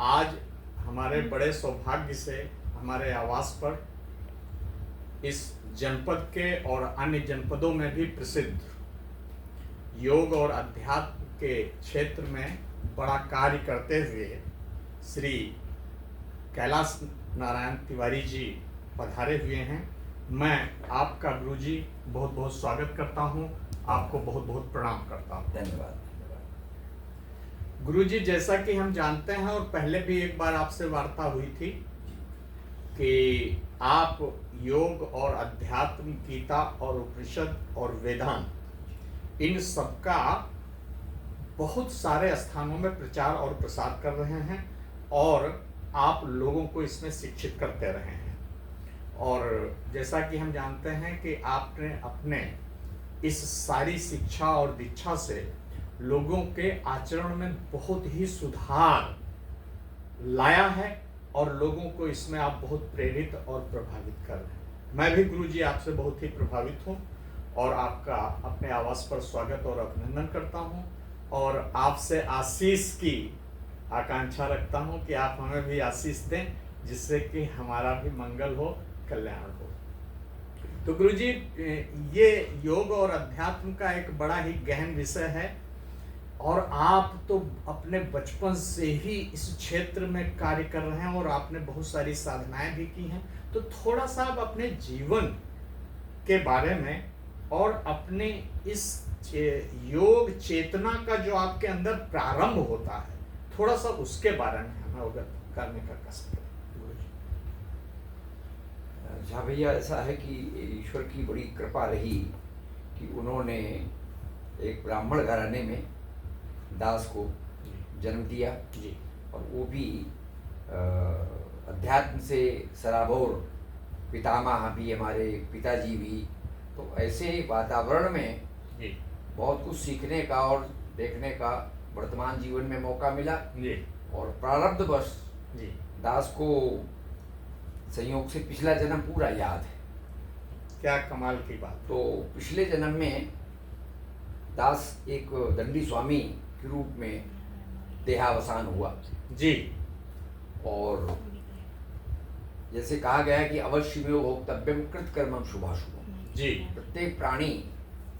आज हमारे बड़े सौभाग्य से हमारे आवास पर इस जनपद के और अन्य जनपदों में भी प्रसिद्ध योग और अध्यात्म के क्षेत्र में बड़ा कार्य करते हुए श्री कैलाश नारायण तिवारी जी पधारे हुए हैं। मैं आपका गुरुजी बहुत बहुत स्वागत करता हूं, आपको बहुत बहुत प्रणाम करता हूं। धन्यवाद। गुरुजी, जैसा कि हम जानते हैं और पहले भी एक बार आपसे वार्ता हुई थी कि आप योग और अध्यात्म, गीता और उपनिषद और वेदांत, इन सबका बहुत सारे स्थानों में प्रचार और प्रसार कर रहे हैं और आप लोगों को इसमें शिक्षित करते रहे हैं। और जैसा कि हम जानते हैं कि आपने अपने इस सारी शिक्षा और दीक्षा से लोगों के आचरण में बहुत ही सुधार लाया है और लोगों को इसमें आप बहुत प्रेरित और प्रभावित कर रहे हैं। मैं भी गुरुजी आपसे बहुत ही प्रभावित हूँ और आपका अपने आवास पर स्वागत और अभिनंदन करता हूँ और आपसे आशीष की आकांक्षा रखता हूँ कि आप हमें भी आशीष दें, जिससे कि हमारा भी मंगल हो, कल्याण हो। तो गुरुजी, ये योग और अध्यात्म का एक बड़ा ही गहन विषय है और आप तो अपने बचपन से ही इस क्षेत्र में कार्य कर रहे हैं और आपने बहुत सारी साधनाएं भी की हैं। तो थोड़ा सा आप अपने जीवन के बारे में और अपने इस योग चेतना का जो आपके अंदर प्रारंभ होता है, थोड़ा सा उसके बारे में हमें अवगत करने का कष्ट करें। अच्छा भैया, ऐसा है कि ईश्वर की बड़ी कृपा रही कि उन्होंने एक ब्राह्मण घराने में दास को जन्म दिया जी, और वो भी अध्यात्म से सराबोर, पितामह भी, हमारे पिताजी भी। तो ऐसे वातावरण में जी, बहुत कुछ सीखने का और देखने का वर्तमान जीवन में मौका मिला जी, और प्रारब्धवश जी, दास को संयोग से पिछला जन्म पूरा याद है। क्या कमाल की बात। तो पिछले जन्म में दास एक दंडी स्वामी के रूप में देहावसान हुआ जी, और जैसे कहा गया है कि अवश्य में भोक्तव्यम कृत कर्मम शुभाशुभम। जी, प्रत्येक प्राणी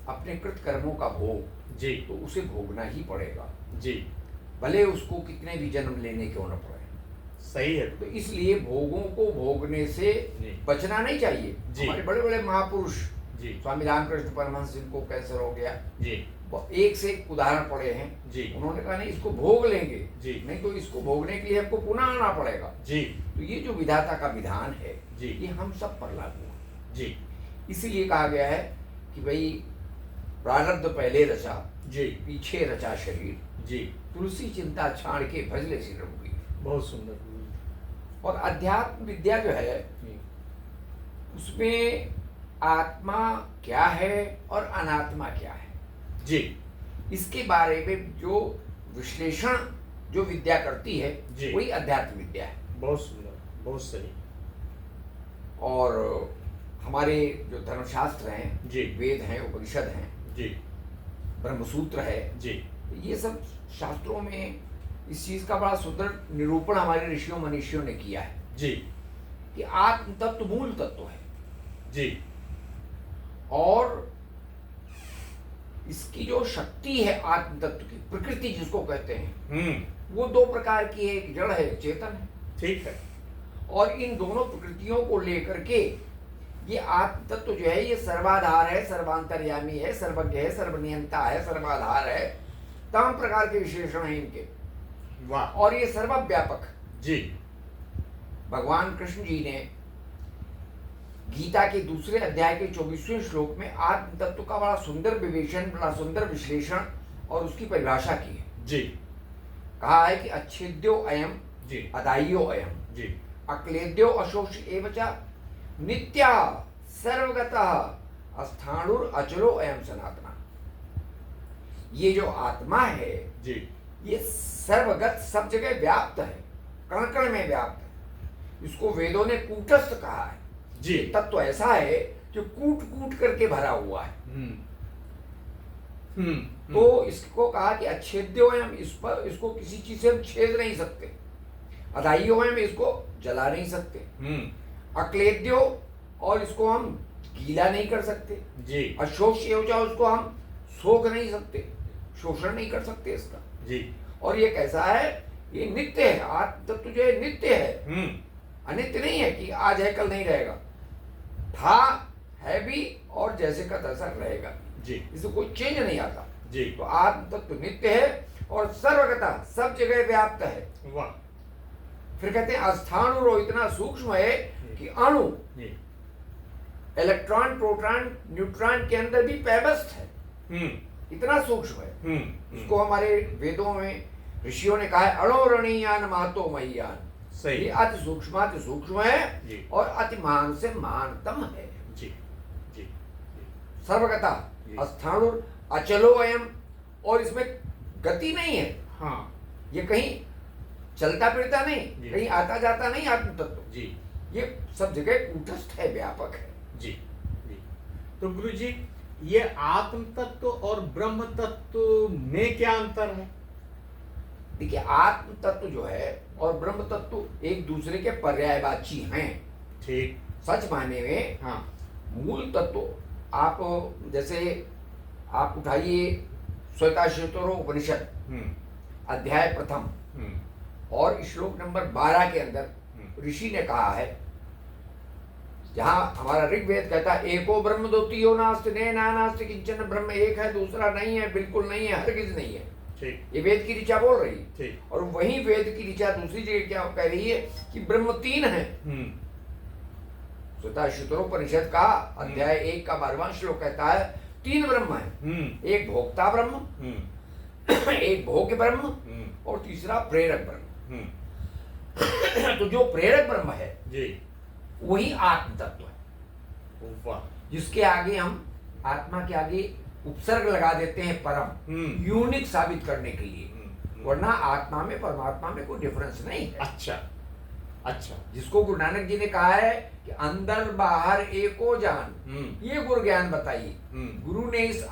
अपने कृत कर्मों का भोग जी, तो उसे भोगना ही पड़ेगा, जी, भले उसको कितने भी जन्म लेने क्यों न पड़े। सही है। तो इसलिए भोगों को भोगने से जी, बचना नहीं चाहिए। जी, हमारे बड़े बड़े महापुरुष, जी, स्वामी रामकृष्ण परमहंस, जिनको कैंसर हो गया, जी, वो एक से एक उदाहरण पड़े हैं। जी, उन्होंने कहा नहीं, इसको भोग लेंगे, जी, नहीं तो इसको भोगने के लिए हमको पुनः आना पड़ेगा। जी, तो ये जो विधाता का विधान है, जी, ये हम सब पर लागू है। जी, इसीलिए कहा गया है कि भाई प्रारब्ध पहले रचा, जी, पीछे रचा शरीर, जी, तुलसी चिंता छाड़ के भजले सिर रघुवीर। बहुत सुंदर। और अध्यात्म विद्या जो है, जी, उसमें आत्मा क्या है और अनात्मा क्या है, जी, इसके बारे में जो विश्लेषण जो विद्या करती है, जी, वही अध्यात्म विद्या है। बहुत सुंदर, बहुत सही। और हमारे जो धर्मशास्त्र हैं, जी, वेद हैं, उपनिषद हैं, जी, ब्रह्मसूत्र है, जी, तो ये सब शास्त्रों में इस चीज का बड़ा सुंदर निरूपण हमारे ऋषियों मनीषियों ने किया है जी, कि आत्म तत्व मूल तत्व है जी, और इसकी जो शक्ति है आत्म तत्व की, प्रकृति जिसको कहते हैं, वो दो प्रकार की है, एक जड़ है, एक चेतन है। ठीक है। और इन दोनों प्रकृतियों को लेकर के ये आत्म तत्व जो है, ये सर्वाधार है, सर्वांतर्यामी है, सर्वज्ञ है, सर्वनियंता है, सर्वाधार है, तमाम प्रकार के विशेषण हैं इनके। वाह। और ये सर्वव्यापक। जी, भगवान कृष्ण जी ने गीता के दूसरे अध्याय के 24वें श्लोक में आत्म तत्व का बड़ा सुंदर विवेचन, बड़ा सुंदर विश्लेषण और उसकी परिभाषा की है। जी, कहा है कि अच्छेद्यो अयम, जी, अदाइयो अयम, जी, अक्लेद्यो अशोष एवचा, नित्या सर्वगतः अस्थाणुर अचलो अयम सनातना। ये जो आत्मा है, जी, ये सर्वगत, सब जगह व्याप्त है, कण कण में व्याप्त है। इसको वेदों ने कूटस्थ कहा है। जी, तत्व ऐसा है जो कूट कूट करके भरा हुआ है। तो इसको कहा कि अच्छेद्योयम, इस पर, इसको किसी चीज से हम छेद नहीं सकते। अधाइयो में इसको जला नहीं सकते, अक्लेद्यो और इसको हम गीला नहीं कर सकते, जी अशोष्य उसको हम सोख नहीं सकते, शोषण नहीं कर सकते इसका जी। और ये कैसा है, ये नित्य है, आत्म तत्व जो है नित्य है, अनित्य नहीं है कि आज है कल नहीं रहेगा, था है भी और जैसे का तैसा रहेगा जी, इसमें कोई चेंज नहीं आता जी। तो आत्म तत्व नित्य है और सर्वगता सब जगह व्याप्त है। वाह। फिर कहते हैं अस्थाणु इतना सूक्ष्म है कि अणु जी। इलेक्ट्रॉन प्रोटॉन न्यूट्रॉन के अंदर भी पैबस्त है, इतना सूक्ष्म है। उसको हमारे वेदों में ऋषियों ने कहा है अणोरणीयान महतो महीयान, सही। ये अति सूक्ष्म है जी। और अति महान से महानतम है। जी जी सर्वगता जी। अस्थाणु अचलो अयम, और इसमें गति नहीं है, हाँ ये कहीं चलता फिरता नहीं, जी। कहीं आता जाता नहीं आत्म तत्व, जी ये सब जगह कूटस्थ है, व्यापक है। जी जी। तो गुरु जी, ये आत्म तत्व और ब्रह्म तत्व में क्या अंतर है? देखिए आत्म तत्व जो है और ब्रह्म तत्व एक दूसरे के पर्यायवाची हैं। ठीक। सच मायने में हाँ। मूल तत्व आप जैसे आप उठाइए श्वेताश्वतरो उपनिषद अध्याय प्रथम और श्लोक नंबर 12 के अंदर ऋषि ने कहा है, जहां हमारा ऋग्वेद कहता है एको ब्रह्म द्वितीयो नास्ति ने नास्ति किंचन, ब्रह्म एक है दूसरा नहीं है, बिल्कुल नहीं है, हरगिज नहीं है। ठीक। ये वेद की ऋचा बोल रही है। ठीक। और वही वेद की ऋचा दूसरी जगह क्या कह रही है कि ब्रह्म तीन है। श्वेताश्वतरोपनिषद का अध्याय 1 का 12वां श्लोक कहता है तीन ब्रह्म है, एक भोक्ता ब्रह्म, एक भोग्य ब्रह्म और तीसरा प्रेरक ब्रह्म। तो जो प्रेरक ब्रह्म है जी, वही आत्म तत्व है। वाह। जिसके आगे हम आत्मा के आगे उपसर्ग लगा देते हैं परम, यूनिक साबित करने के लिए, वरना आत्मा में परमात्मा में कोई डिफरेंस नहीं है। अच्छा अच्छा। जिसको गुरु नानक जी ने कहा है कि अंदर बाहर एको जान, ये गुरु ज्ञान बताइए। गुरु ने इस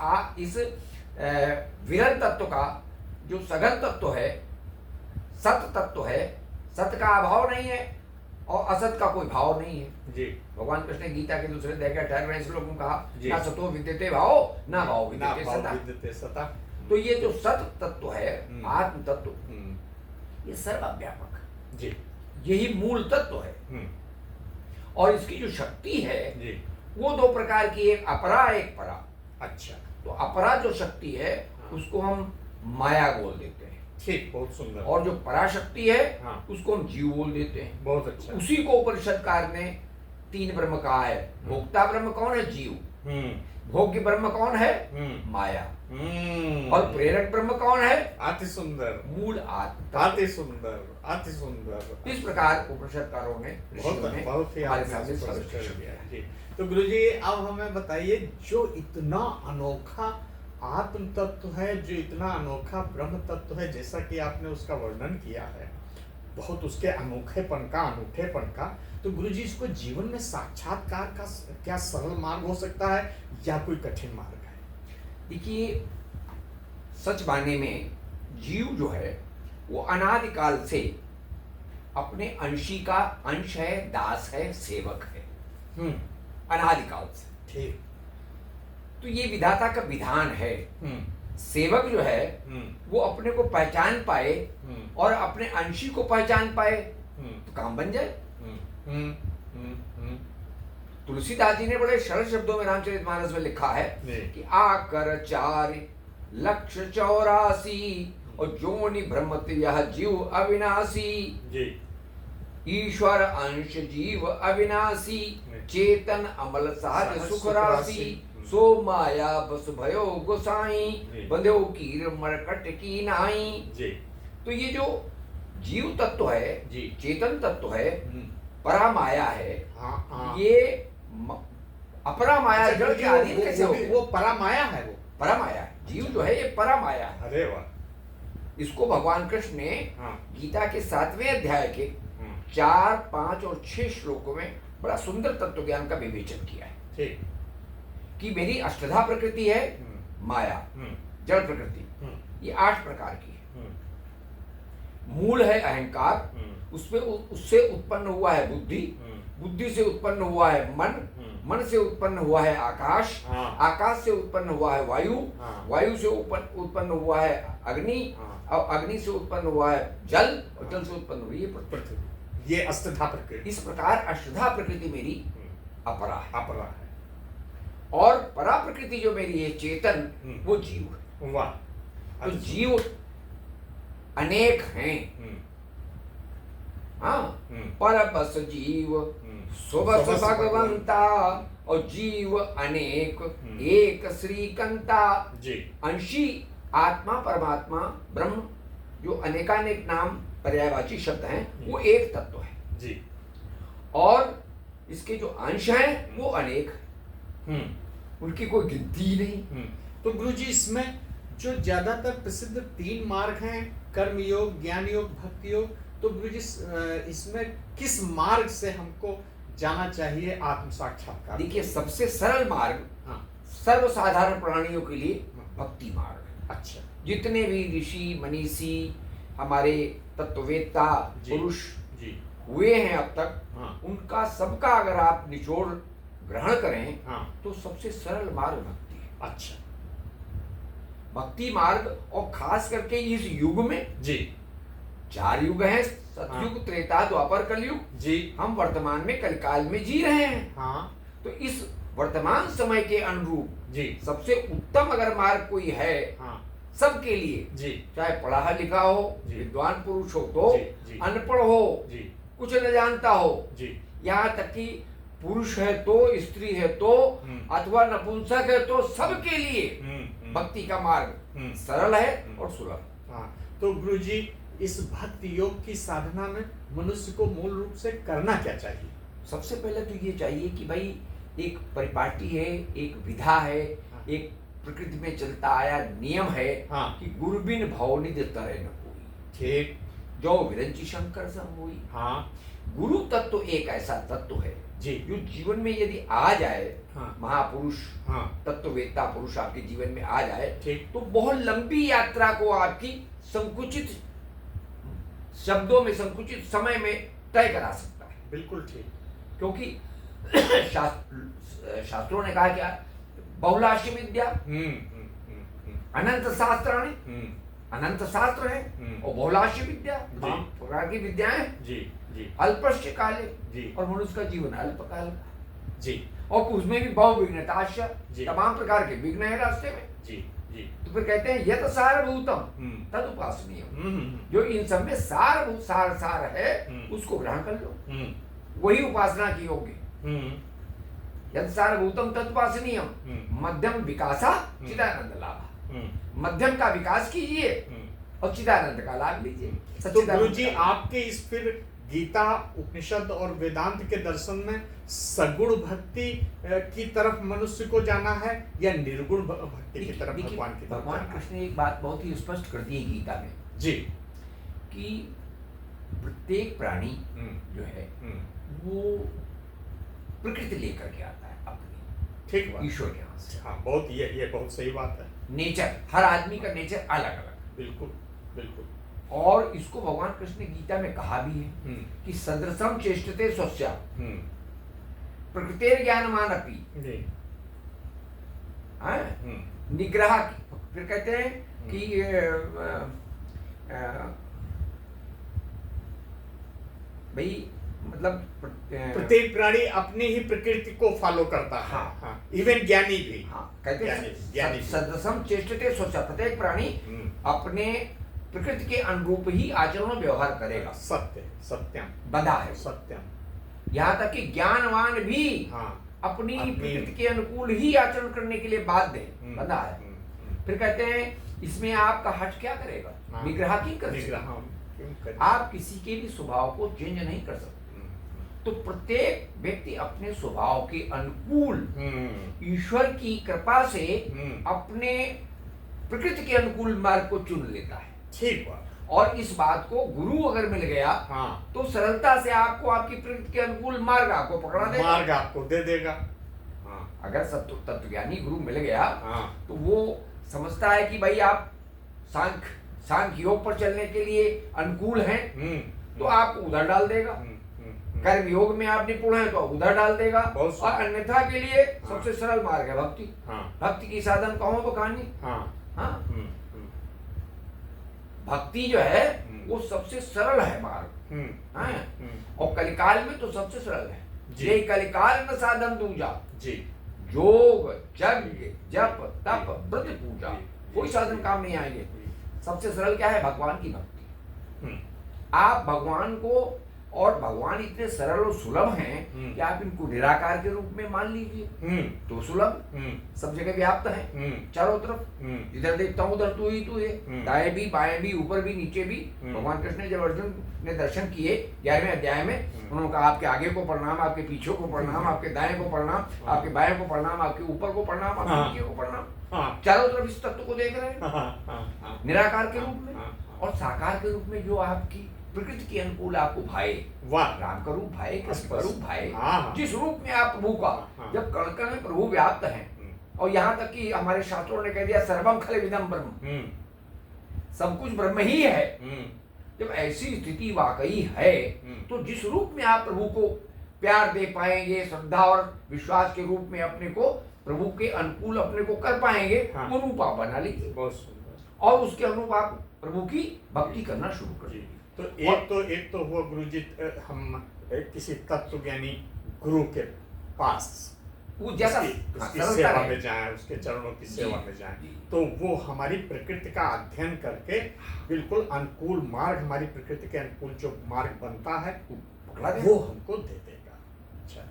विरल तत्व का जो सघन तत्व है, सत तत्व है, सत का अभाव नहीं है और असत का कोई भाव नहीं है। जी। भगवान कृष्ण ने गीता के दूसरे अध्याय के 18वें श्लोक में कहा जी। ना सतो विद्यते भाव ना भाव विद्यते सता। तो ये जो सत तत्व है, आत्म तत्व, ये सर्वव्यापक, जी, यही मूल तत्व है। और इसकी जो शक्ति है जी, वो दो प्रकार की, एक अपरा एक परा। अच्छा। तो अपरा जो शक्ति है उसको हम माया बोल देते हैं। ठीक, बहुत सुंदर। और जो पराशक्ति है हाँ। उसको हम जीव बोल देते हैं। बहुत अच्छा। उसी को उपनिषदकार ने तीन ब्रह्म कहा है। भोक्ता ब्रह्म कौन है? जीव। भोग्य ब्रह्म कौन है? माया। और प्रेरक ब्रह्म कौन है? अति सुंदर, मूल आत्मा। अति सुंदर, अति सुंदर। इस प्रकार उपनिषदकारों ने बहुत ही हमारे आपने सामने स्पष्ट स्पष्ट कर किया दिया। है। जी। तो गुरुजी, अब हमें बताइए, जो इतना अनोखा आत्म तत्व है, जो इतना अनोखा ब्रह्म तत्व है, जैसा कि आपने उसका वर्णन किया है, बहुत उसके अनोखेपन का, अनूठेपन का, तो गुरुजी इसको जीवन में साक्षात्कार का क्या सरल मार्ग हो सकता है या कोई कठिन मार्ग है? देखिए, सच मायने में जीव जो है वो अनादिकाल से अपने अंशी का अंश है, दास है, सेवक है, अनादिकाल से। ठीक। तो ये विधाता का विधान है। सेवक जो है वो अपने को पहचान पाए और अपने अंशी को पहचान पाए तो काम बन जाए। तुलसीदास जी ने बड़े सरल शब्दों में रामचरितमानस में लिखा है कि आकर 4,84,000 और जोनि भ्रमत यह जीव अविनाशी। जी। ईश्वर अंश जीव अविनाशी, चेतन अमल सहज सुख राशि, सो माया बस भयो गोसाई, बंध्यो कीर मरकट की नाई। जी। तो ये जो जीव तत्व है, जी, चेतन तत्व है, परा माया है। हाँ। ये अपरा माया जड़ के अधीन कैसे हो? वो परा माया है, वो परा माया है। जीव जो है ये परा माया है। अरे वाह। इसको भगवान कृष्ण ने हाँ। गीता के 7वें अध्याय के 4, 5 और 6 श्लोकों में बड़ा सुंदर तत्व ज्ञान का विवेचन किया है। ठीक। कि मेरी अष्टधा प्रकृति है, माया, जड़ प्रकृति, ये 8 प्रकार की है। मूल है अहंकार, उससे उत्पन्न हुआ है बुद्धि, बुद्धि से उत्पन्न हुआ है मन, मन से उत्पन्न हुआ है आकाश, हाँ। आकाश से उत्पन्न हुआ है वायु, हाँ। वायु से उत्पन्न हुआ है अग्नि, हाँ। और अग्नि से उत्पन्न हुआ है जल, और जल से उत्पन्न हुई है पृथ्वी। पृथ्वी। ये अष्टधा प्रकृति। इस प्रकार अष्टधा प्रकृति मेरी अपरा है, अपरा है। और परा प्रकृति जो मेरी है चेतन, वो जीव है। वाह। तो जीव अनेक हैं। हाँ, पर बस जीव सुबस भगवंता, और जीव अनेक एक श्रीकंता। जी। अंशी आत्मा परमात्मा ब्रह्म, जो अनेकानेक नाम पर्यायवाची शब्द हैं, वो एक तत्व है जी। और इसके जो अंश हैं वो अनेक हैं, उनकी कोई गिनती नहीं। तो गुरुजी, इसमें जो ज्यादातर प्रसिद्ध 3 मार्ग हैं, कर्म योग, ज्ञान योग, भक्ति योग, तो गुरुजी इसमें किस मार्ग से हमको जाना चाहिए आत्म साक्षात्कार? देखिए, सबसे सरल मार्ग हाँ। सर्वसाधारण प्राणियों के लिए भक्ति मार्ग है। अच्छा। जितने भी ऋषि मनीषी हमारे तत्ववेत्ता पुरुष जी हुए हैं अब तक, हाँ। उनका सबका अगर आप निचोड़ ग्रहण करें, हाँ। तो सबसे सरल मार्ग भक्ति है। अच्छा। भक्ति मार्ग, और खास करके इस युग में जी 4 युग हैं, सतयुग, हाँ। त्रेता, द्वापर, कलयुग। जी। हम वर्तमान में कलिकाल में जी रहे हैं। हाँ। तो इस वर्तमान समय के अनुरूप जी सबसे उत्तम अगर मार्ग कोई है हाँ। सबके लिए, जी चाहे पढ़ा लिखा हो, जी। विद्वान पुरुष हो तो, जी। अनपढ़ हो, जी कुछ न जानता हो, जी। यहाँ तक कि पुरुष है तो, स्त्री है तो, अथवा नपुंसक है तो, सबके लिए भक्ति का मार्ग सरल है और सुलभ। हाँ। तो गुरुजी, इस भक्ति योग की साधना में मनुष्य को मूल रूप से करना क्या चाहिए? सबसे पहले तो ये चाहिए कि भाई एक परिपाटी है, एक विधा है, हाँ। एक प्रकृति में चलता आया नियम है, हाँ। कि गुरु बिन भवनिधि तरे न कोई, ठीक। जो विरंची शंकर सम हुई। हाँ। गुरु तत्व एक ऐसा तत्व है जी। जो जीवन में यदि आ जाए, हाँ। महापुरुष, हाँ। तत्ववेत्ता पुरुष आपके जीवन में आ जाए, ठीक। तो बहुत लंबी यात्रा को आपकी संकुचित शब्दों में, संकुचित समय में तय करा सकता है। बिल्कुल ठीक। क्योंकि शास्त्रों ने कहा क्या, बहुलाशी विद्या, अनंत शास्त्राणि, अनंत शास्त्र है, और बहुलाशी विद्या, तमाम प्रकार की विद्याएं। जी जी। अल्पस्य काले, जी। और मनुष्य का जीवन अल्पकाल का जी। और उसमें भी बहुविघ्नताश्च, जी। तमाम प्रकार के विघ्न है रास्ते में। जी जी। तो फिर कहते हैं यत सारभूतम तद उपासनीयम, जो इन सब में सारभूत सार है, उसको ग्रहण कर लो, वही उपासना की योग्य। यत सारभूतम तद उपासनीयम, मध्यम विकासा चिदानंद लाभ, मध्यम का विकास कीजिए और चिदानंद का लाभ लीजिए। तो गुरुजी, आपके इस फिर गीता, उपनिषद और वेदांत के दर्शन में सगुण भक्ति की तरफ मनुष्य को जाना है या निर्गुण भक्ति की तरफ भगवान की तरफ? भगवान कृष्ण ने एक बात बहुत ही स्पष्ट कर दी है गीता में जी, कि प्रत्येक प्राणी जो है वो प्रकृति लेकर के आता है अपनी, ठीक बात, ईश्वर के यहाँ से। हाँ, बहुत ये बहुत सही बात है। नेचर, हर आदमी का नेचर अलग अलग। बिल्कुल बिल्कुल। और इसको भगवान कृष्ण ने गीता में कहा भी है कि सदृशम चेष्टते स्वस्या प्रकृतेर ज्ञानमानपि, निग्रह की। फिर कहते हैं कि भाई मतलब प्रत्येक प्राणी अपनी ही प्रकृति को फॉलो करता है। हाँ, हाँ, इवन ज्ञानी भी। हाँ, कहते ज्ञानी हैं सदृशम चेष्टते स्वस्या, प्रत्येक प्राणी अपने प्रकृति के अनुरूप ही आचरण और व्यवहार करेगा। सत्य, सत्यम, बंधा है सत्यम। यहाँ तक कि ज्ञानवान भी हाँ, अपनी प्रकृति के अनुकूल ही आचरण करने के लिए बाध्य है, बंधा है। फिर कहते हैं इसमें आपका हट क्या करेगा, निग्रह क्यों कर, आप किसी के भी स्वभाव को चेंज नहीं कर सकते। तो प्रत्येक व्यक्ति अपने स्वभाव के अनुकूल ईश्वर की कृपा से अपने प्रकृति के अनुकूल मार्ग को चुन लेता है। ठीक बात। और इस बात को गुरु अगर मिल गया, हाँ, तो सरलता से आपको आपकी प्रकृति के अनुकूल मार्ग आपको पकड़ा देगा, मार्ग आपको दे देगा। हाँ, अगर तत्वज्ञानी गुरु मिल गया, हाँ, तो वो समझता है कि भाई आप सांख्य योग पर चलने के लिए अनुकूल हैं, तो आपको उधर डाल देगा। कर्म योग में आप निपुण है तो उधर डाल देगा, और अन्यथा के लिए सबसे सरल मार्ग है भक्ति। भक्ति की साधन कहो तो कहानी। भक्ति जो है वो सबसे सरल है मार्ग, और कलिकाल में तो सबसे सरल है। ये कलिकाल में साधन दूजा जी, योग यज्ञ जप तप व्रत पूजा, कोई साधन काम नहीं आएंगे। सबसे सरल क्या है? भगवान की भक्ति। आप भगवान को, और भगवान इतने सरल और सुलभ हैं कि आप इनको निराकार के रूप में मान लीजिए तो सुलभ, सब जगह व्याप्त है, चारों तरफ। जिधर देखता हूँ उधर तू ही तू है, दाएं भी बाएं भी ऊपर भी नीचे भी। भगवान कृष्ण ने जब अर्जुन ने दर्शन किए 11वें अध्याय में, उन्होंने कहा आपके आगे को प्रणाम, आपके पीछे को प्रणाम, आपके दाएं को प्रणाम, आपके बाएं को प्रणाम, आपके ऊपर को प्रणाम, आपके नीचे को प्रणाम। चारों तरफ इस तत्व को देख रहे हैं निराकार के रूप में। और साकार के रूप में जो आपकी प्रकृति के अनुकूल आपको भाए, वाह, राम का रूप भाए, कृष्ण का रूप भाए, जिस रूप में आप प्रभु का, जब कण कण में प्रभु व्याप्त है, और यहाँ तक कि हमारे शास्त्रों ने कह दिया सर्वम खलविदं ब्रह्म, सब कुछ ब्रह्म ही है। जब ऐसी स्थिति वाकई है तो जिस रूप में आप प्रभु को प्यार दे पाएंगे, श्रद्धा और विश्वास के रूप में अपने को प्रभु के अनुकूल अपने को कर पाएंगे, वो रूप आप बना लीजिए, और उसके अनुरूप आप प्रभु की भक्ति करना शुरू कर दीजिए। तो एक तो हुआ गुरु जी, हम किसी तत्वज्ञानी गुरु के पास उसकी सेवा में जाएं, उसके चरणों की सेवा में जाएं, तो वो हमारी प्रकृति का अध्ययन करके बिल्कुल अनुकूल मार्ग, हमारी प्रकृति के अनुकूल जो मार्ग बनता है वो हमको दे देगा। अच्छा,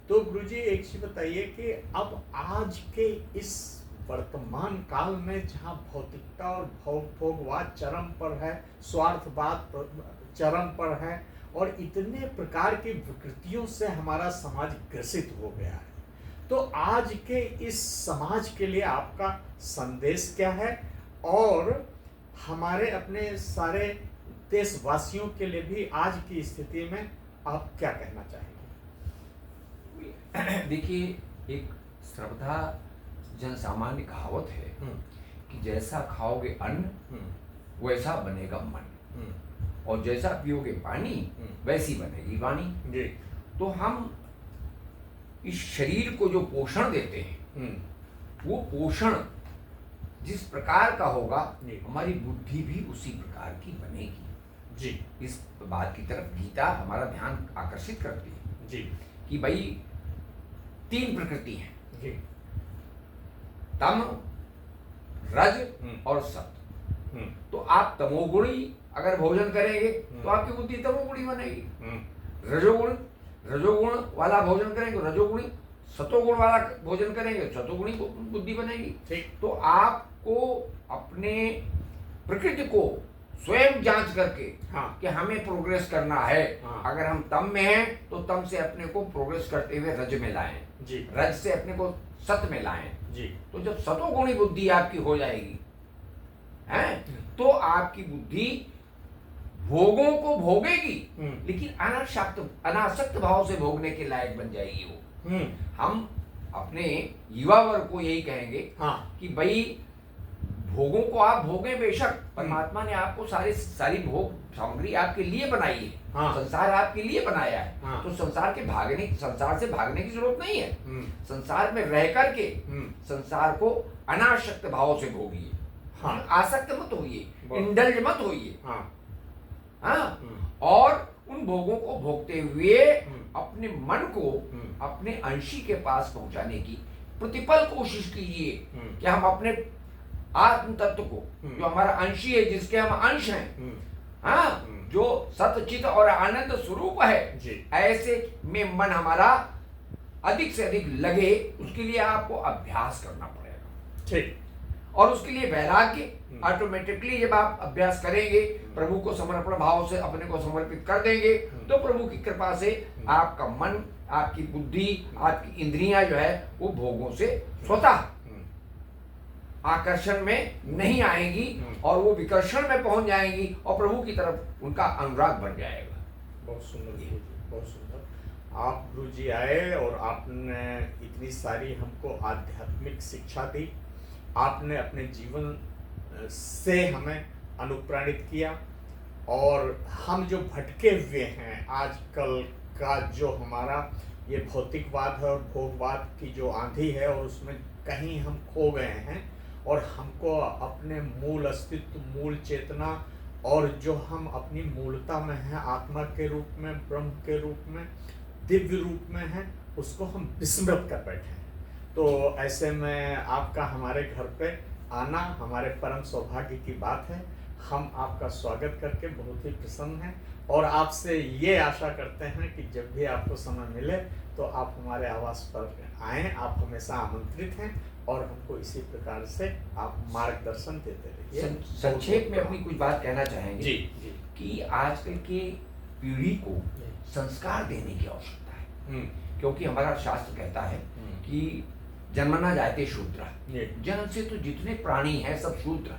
तो गुरु जी एक चीज बताइए कि अब आज के इस वर्तमान काल में जहाँ भौतिकता और भोगवाद चरम पर है, स्वार्थवाद चरम पर है, और इतने प्रकार की विकृतियों से हमारा समाज ग्रसित हो गया है, तो आज के इस समाज के लिए आपका संदेश क्या है, और हमारे अपने सारे देशवासियों के लिए भी आज की स्थिति में आप क्या कहना चाहेंगे? देखिए, एक श्रद्धा जन सामान्य कहावत है कि जैसा खाओगे अन्न वैसा बनेगा मन, और जैसा पियोगे पानी वैसी बनेगी वाणी। तो हम इस शरीर को जो पोषण देते हैं, वो पोषण जिस प्रकार का होगा, हमारी बुद्धि भी उसी प्रकार की बनेगी जी। इस बात की तरफ गीता हमारा ध्यान आकर्षित करती है जी, कि भाई 3 प्रकृति हैं जी, तम, रज और सत्व। तो आप तमोगुणी अगर भोजन करेंगे तो आपकी बुद्धि तमोगुणी बनेगी। रजोगुण वाला भोजन करेंगे तो रजोगुणी, सतोगुण वाला भोजन करेंगे तो सतोगुणी बुद्धि बनेगी। तो आपको अपने प्रकृति को स्वयं जांच करके कि हमें प्रोग्रेस करना है। अगर हम तम में हैं तो तम से अपने को प्रोग्रेस करते हुए रज में लाएं जी, रज से अपने को सत में लाएं जी। तो जब सतोगुणी बुद्धि आपकी हो जाएगी हैं, तो आपकी बुद्धि भोगों को भोगेगी, लेकिन अनासक्त भाव से भोगने के लायक बन जाएगी वो। हम अपने युवा वर्ग को यही कहेंगे कि भाई भोगों को आप भोगें बेशक, परमात्मा ने आपको सारी भोग सामग्री आपके लिए बनाई है, संसार आपके लिए बनाया है। तो संसार से भागने की जरूरत नहीं है। संसार में रह करके संसार को अनासक्त भाव से भोगिए, आसक्त मत होइए, इंडल्ज मत होइए। और उन भोगों को भोगते हुए अपने मन को अपने अंशी के पास पहुंचाने की प्रतिपल कोशिश कीजिए कि हम अपने आत्म तत्व को, जो हमारा अंशी है, जिसके हम अंश हैं, जो सत्य चित और आनंद स्वरूप है, ऐसे में मन हमारा अधिक से अधिक लगे, उसके लिए आपको अभ्यास करना पड़ेगा। ठीक। और उसके लिए वैराग्य ऑटोमेटिकली जब आप अभ्यास करेंगे, प्रभु को समर्पण भाव से अपने को समर्पित कर देंगे, तो प्रभु की कृपा से आपका मन, आपकी बुद्धि, आपकी इंद्रियां जो है वो भोगों से स्वतः आकर्षण में नहीं आएंगी और वो विकर्षण में पहुंच जाएंगी और प्रभु की तरफ उनका अनुराग बढ़ जाएगा। बहुत सुंदर गुरु जी, बहुत सुंदर। आप गुरु जी आए और आपने इतनी सारी हमको आध्यात्मिक शिक्षा दी, आपने अपने जीवन से हमें अनुप्राणित किया और हम जो भटके हुए हैं, आजकल का जो हमारा ये भौतिकवाद है और भोगवाद की जो आंधी है, और उसमें कहीं हम खो गए हैं, और हमको अपने मूल अस्तित्व, मूल चेतना, और जो हम अपनी मूलता में हैं, आत्मा के रूप में, ब्रह्म के रूप में, दिव्य रूप में हैं, उसको हम विस्मृत कर बैठे हैं। तो ऐसे में आपका हमारे घर पे आना हमारे परम सौभाग्य की बात है। हम आपका स्वागत करके बहुत ही प्रसन्न हैं, और आपसे ये आशा करते हैं कि जब भी आपको समय मिले तो आप हमारे आवास पर आएँ। आप हमेशा आमंत्रित हैं, और हमको इसी प्रकार से आप मार्गदर्शन देते रहिए। संक्षेप में अपनी कुछ बात कहना चाहेंगे जी जी कि आजकल की पीढ़ी को संस्कार देने की आवश्यकता है, क्योंकि हमारा शास्त्र कहता है कि जन्मना जायते शूद्र, जन्म से तो जितने प्राणी हैं सब शूद्र।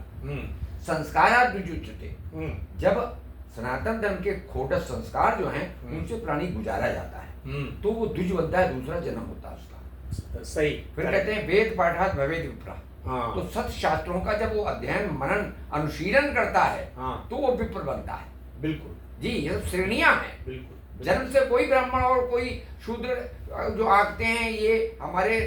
संस्कारात् विजुच्यते, जब सनातन धर्म के खोटस संस्कार जो हैं उनसे प्राणी गुजारा जाता है तो वो द्विज बनता है, दूसरा जन्म होता है उसका। सही। फिर कहते हैं वेद पाठात् भवेद् विप्रा। हाँ। तो सत शास्त्रों का जब वो अध्ययन मनन अनुशीलन करता है हाँ। तो वो विप्र बनता है। बिल्कुल जी, ये सब श्रेणियां हैं। बिल्कुल। जन्म से कोई ब्राह्मण और कोई शूद्र जो आते हैं, ये हमारे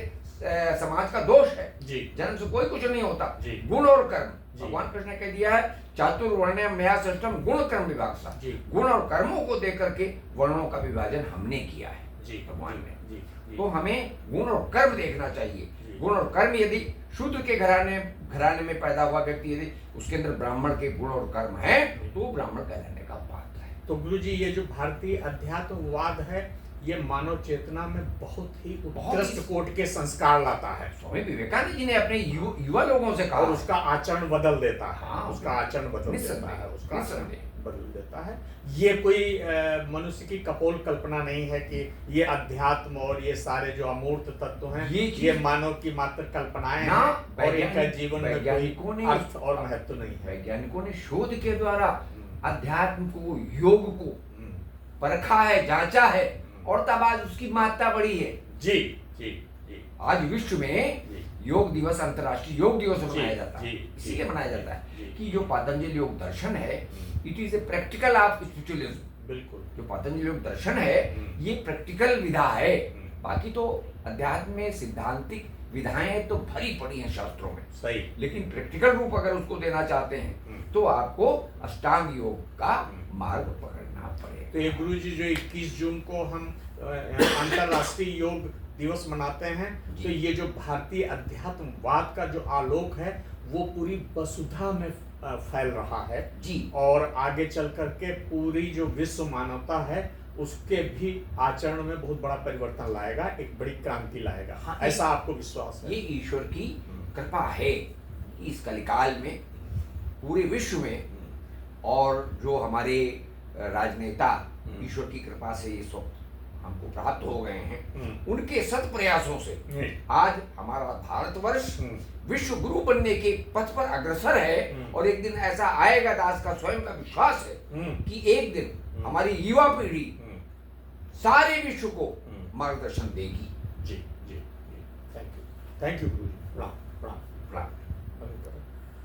समाज का दोष है। जी। जन्म से कोई कुछ नहीं होता। जी। गुण और कर्म, जी। भगवान कृष्ण ने कह दिया है चातुर्वर्ण्य मया सृष्टम गुण कर्म विभागसा। जी। गुण और कर्मों को देख करके वर्णों का विभाजन हमने किया है। जी। भगवान ने। जी। जी। तो हमें गुण और कर्म देखना चाहिए। जी। गुण और कर्म, यदि शूद्र के घराने में पैदा हुआ व्यक्ति, यदि उसके अंदर ब्राह्मण के गुण और कर्म है तो वो ब्राह्मण कहलाने का पात्र है। तो गुरु जी, ये जो भारतीय अध्यात्मवाद है, ये मानव चेतना में बहुत ही उत्कृष्ट कोटि के संस्कार लाता है। स्वामी विवेकानंद जी ने अपने युवा लोगों से कहा, और उसका आचरण बदल देता है। हाँ, उसका आचरण बदल निस्संदेह, देता है। उसका आचरण निस्संदेह। बदल देता है। ये कोई मनुष्य की कपोल कल्पना नहीं है कि ये अध्यात्म और ये सारे जो अमूर्त तत्व हैं, ये मानव की मात्र कल्पनाएं ना, हैं, और इनका जीवन में कोई अर्थ और महत्व नहीं है। वैज्ञानिकों ने शोध के द्वारा अध्यात्म को, योग को परखा है, जांचा है, और तब आज उसकी महत्ता बढ़ी है। जी जी जी। आज विश्व में योग दिवस, अंतर्राष्ट्रीय योग दिवस मनाया जाता है। इसीलिए मनाया जाता है कि जो पतंजलि योग दर्शन है, it is a practical of spiritualism. बिल्कुल, जो पतंजलि योग दर्शन है ये प्रैक्टिकल विधा है। बाकी तो अध्यात्म में सिद्धांतिक विधाएं तो भरी पड़ी हैं शास्त्रों में, सही, लेकिन प्रैक्टिकल रूप अगर उसको देना चाहते हैं तो आपको अष्टांग योग का मार्ग पकड़ना पड़ेगा। तो ये गुरु जी, जो 21 जून को हम अंतर्राष्ट्रीय योग दिवस मनाते हैं, तो ये जो भारतीय अध्यात्मवाद का जो आलोक है वो पूरी वसुधा में फैल रहा है जी, और आगे चल करके पूरी जो विश्व मानवता है उसके भी आचरण में बहुत बड़ा परिवर्तन लाएगा, एक बड़ी क्रांति लाएगा। हाँ, ऐसा आपको विश्वास है? ये ईश्वर की कृपा है। इस कलिकाल में पूरे विश्व में, और जो हमारे राजनेता ईश्वर की कृपा से ये सब हमको प्राप्त हो गए हैं, उनके सत प्रयासों से आज हमारा भारतवर्ष विश्व गुरु बनने के पथ पर अग्रसर है। और एक दिन ऐसा आएगा, दास का स्वयं का विश्वास है कि एक दिन हमारी युवा पीढ़ी सारे विश्व को मार्गदर्शन देगी। जी जी, थैंक यू गुरु जी।